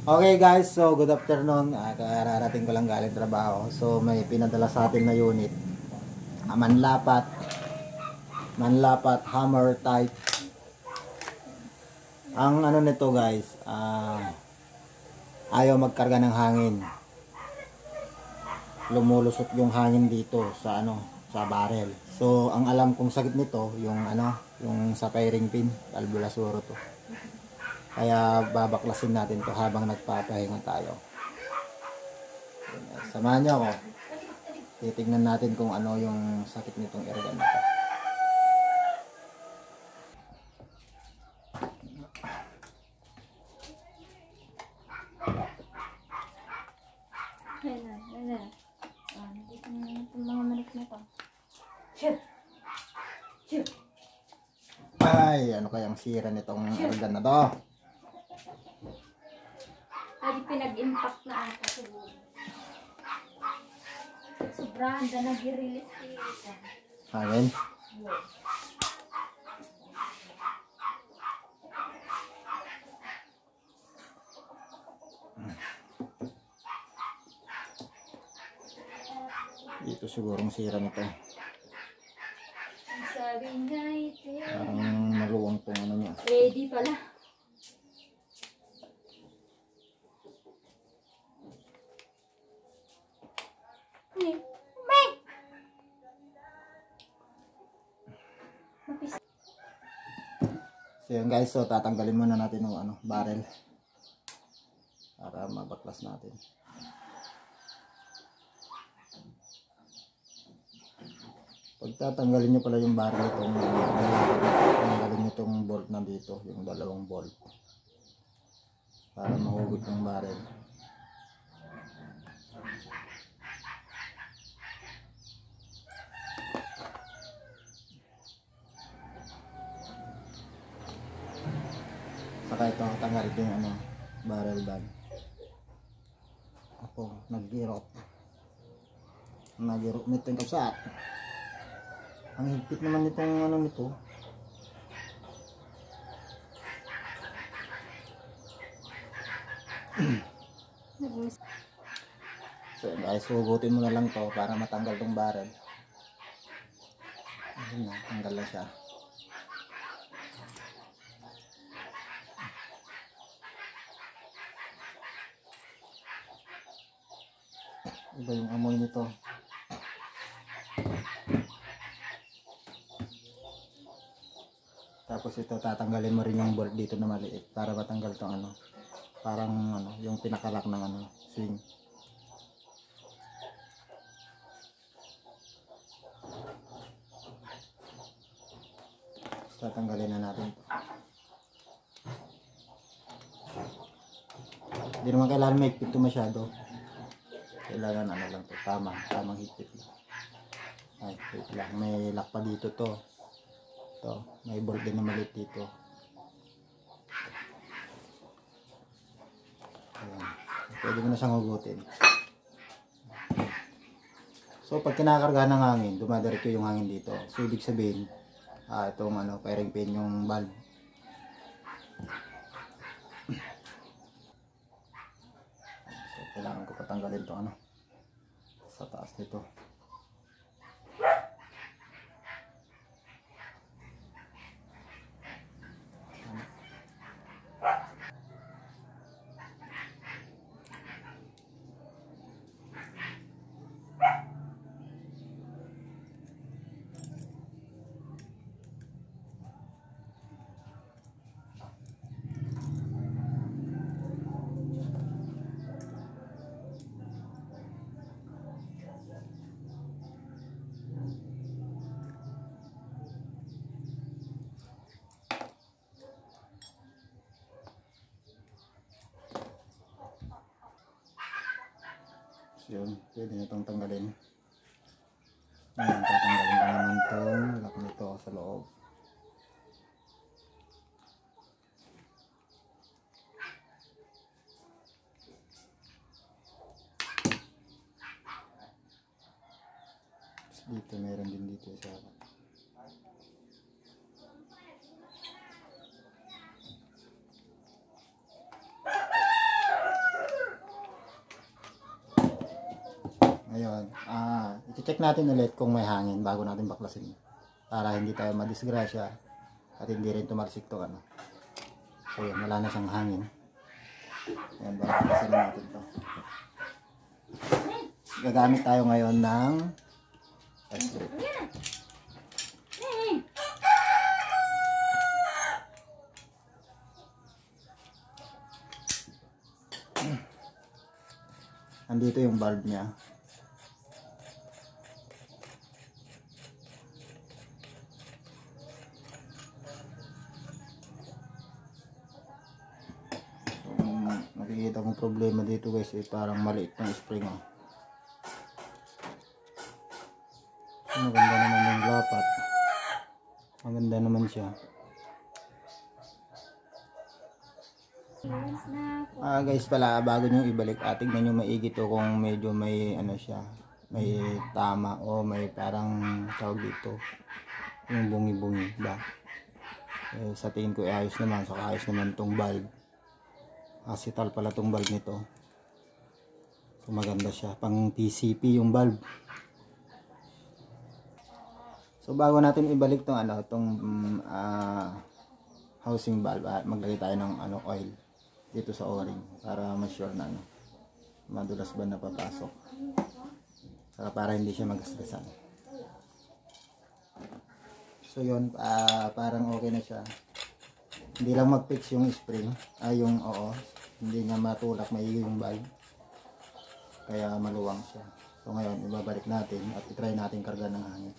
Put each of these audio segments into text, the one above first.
Okay guys, so good afternoon. Kararating ko lang galing trabaho. So may pinadala sa atin na unit. Manlapat. Manlapat hammer type. Ang ano nito guys, ayaw magkarga ng hangin. Lumulusot yung hangin dito sa sa barrel. So ang alam kong sakit nito yung yung sa firing pin, valvulasuro to. Kaya babaklasin natin to habang nagpapahinga tayo. Samahan niyo ako. Titignan natin kung ano yung sakit nitong airgun na to. Ay, ano kayang sira nitong airgun na to? Ay, pinag-impact na ata siguro. Sobrang na nag-release ito. Ayan. Ito sigurong sira nito. Sabi nga ito. Parang maluwang tong ano niya. Ready pala. So yun guys, so tatanggalin muna natin yung barrel para mabaklas natin. Pag tatanggalin nyo pala yung barrel, tanggalin nyo itong bolt na dito, yung dalawang bolt para mahugot yung barrel. Saka ito, tanggalin yung barrel bag. Ako, nag-irop nito yung kapsat. Ang higpit naman nitong nito. So guys, hugutin mo na lang to para matanggal tong barrel. Ayun na, tanggal na siya. Iba yung amoy nito. Tapos ito, tatanggalin mo rin yung bolt dito na maliit para matanggal tong parang yung pinakalak ng swing. So, tatanggalin na natin to. Hindi naman kailangan may higpit to masyado. Kailangan lang to, tamang higpit lang. Ay, wait lang, may lock pa dito to. Ito, may bolt din na maliit dito. Ayan. Pwede mo na siyang hugutin. So pag kinakarga ng hangin, dumadiretso yung hangin dito. So ibig sabihin, itong firing pin yung valve. So kailangan ko patanggalin to sa taas nito. Yun, pwede na itong tanggalin. Ngayon, tatanggalin ko naman itong lock nito sa loob. Dito, meron din dito sa Ngayon, i-check natin ulit kung may hangin bago natin baklasin. Para hindi tayo madisgrasya at hindi rin tumalsik to ano. So yun, wala na siyang hangin. Ayan, baklasin natin to. Gagamit tayo ngayon ng S-grip. Andito yung bulb niya. Nakikita kong problema dito guys parang maliit ng spring oh. Maganda naman yung lapat. Maganda naman siya. Guys pala, bago nyo ibalik, tignan nyo maigi to kung medyo may ano siya, may tama o may parang tawag dito, yung bungi-bungi ba. Sa tingin ko ayos naman, saka ayos naman tong bulb. Acetal pala tong bulb nito. So maganda siya, pang PCP yung bulb. So bago natin ibalik tong ano, tong housing valve, maglagay tayo ng ano, oil dito sa o-ring para ma-sure na ano, madulas ba na papasok. Saka para hindi siya mag-stressan. So yun, parang okay na siya. Hindi lang mag-fix yung spring, yung hindi nga matulak maigi yung valve. Kaya maluwang siya. So ngayon, ibabalik natin at i-try natin karga ng hangin.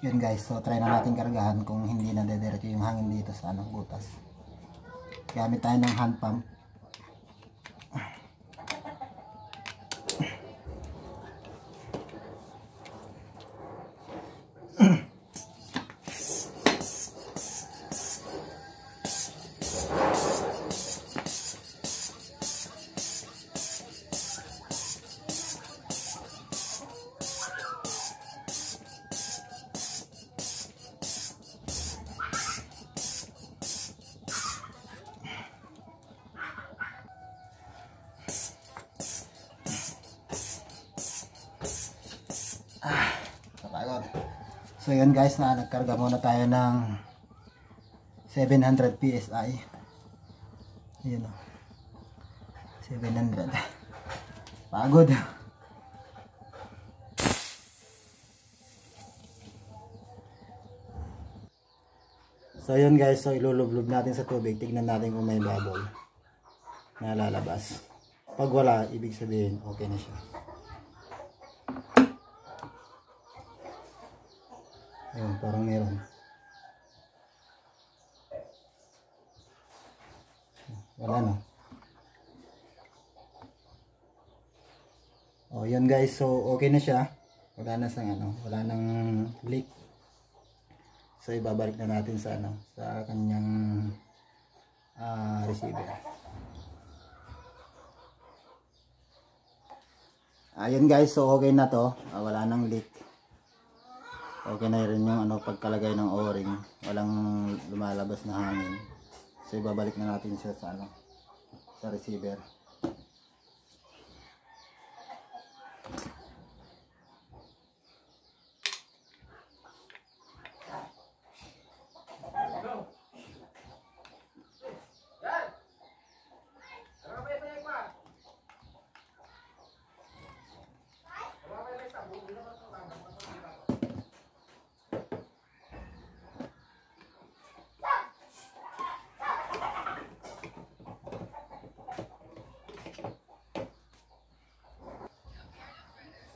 Yun guys, so try na natin kargahan kung hindi na dediretso yung hangin dito sa ano, butas. Gamit tayo ng hand pump. So yun guys, nagkarga muna tayo ng 700 PSI. Ayun o, 700. Pagod. So yun guys, so ilulublob natin sa tubig. Tignan natin kung may bubble na lalabas. Pag wala, ibig sabihin okay na siya. Ayun, parang meron. Wala na. Oh, yun guys. So, okay na siya. Wala na sang ano, wala nang leak. So, ibabalik na natin sa ano, sa kanyang receiver. Ayun guys, so okay na to. Wala nang leak. Okay na rin yung ano, pagkalagay ng o-ring, walang lumalabas na hangin. So ibabalik na natin siya sa ano, sa receiver.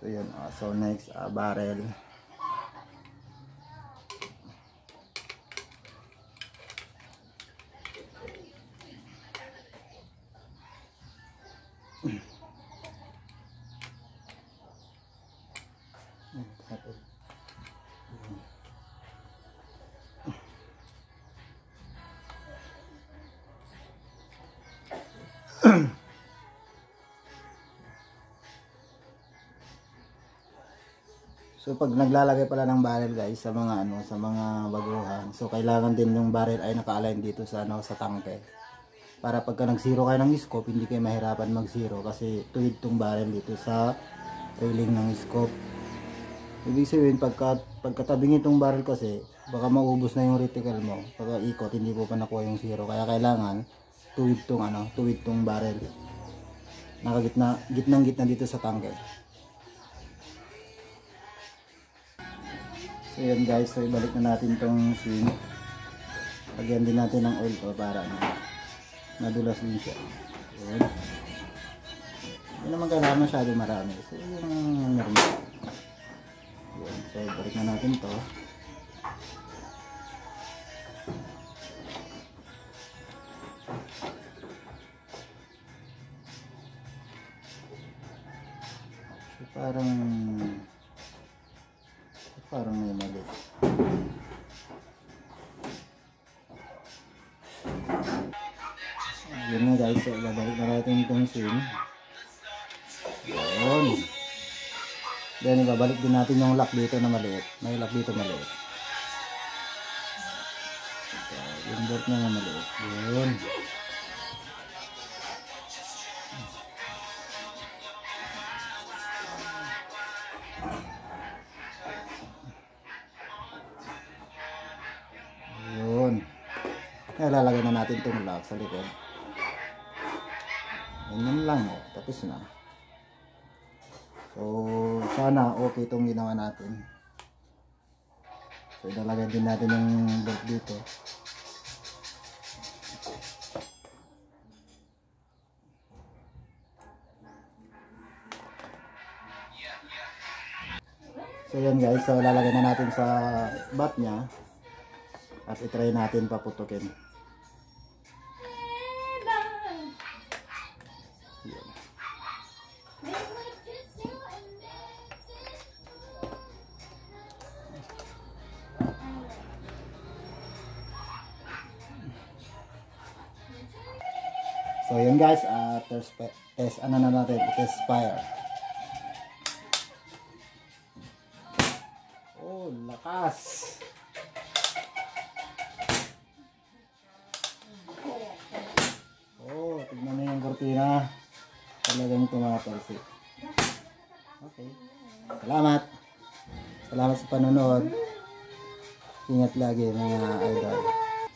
So yun, so next barrel. So pag naglalagay pala ng barrel guys sa mga sa mga baguhan, so kailangan din yung barrel ay naka-align dito sa sa tangke. Para pagka nag-zero kayo ng scope, hindi kayo mahirapan mag-zero kasi tuwid tong barrel dito sa railing ng scope. Ibig sabihin pagkatabing itong barrel kasi baka maubos na yung reticle mo. Pagka ikot hindi po pa nakuha yung zero. Kaya kailangan tuwid tong barrel. Gitnang gitna dito sa tangke. So yan guys, so ibalik na natin tong swing. Lagyan din natin ng oil to para madulas din siya. Yun. Hindi naman kailangan masyado marami. So yung normal. Yun. So balik na natin to. So parang may mali. Yun na guys, so babalik na natin itong swing. Yun. Then ibabalik din natin yung lock dito na maliit. May lock dito maliit. Ito, yung bolt niya na maliit. Yun. Yun. Lalagay na natin itong lock sa likod. Ganyan lang, tapos na. So, sana okay itong ginawa natin. So, ilalagay din natin yung bolt dito. So, yan guys. So, lalagay na natin sa bat niya. At itry natin paputukin. So yun guys, test ano na natin, test fire. Oh, lakas. Oh, tignan mo yung kortina. Talagang tumatalsik. Okay. Salamat. Salamat sa panonood. Ingat lagi mga idol.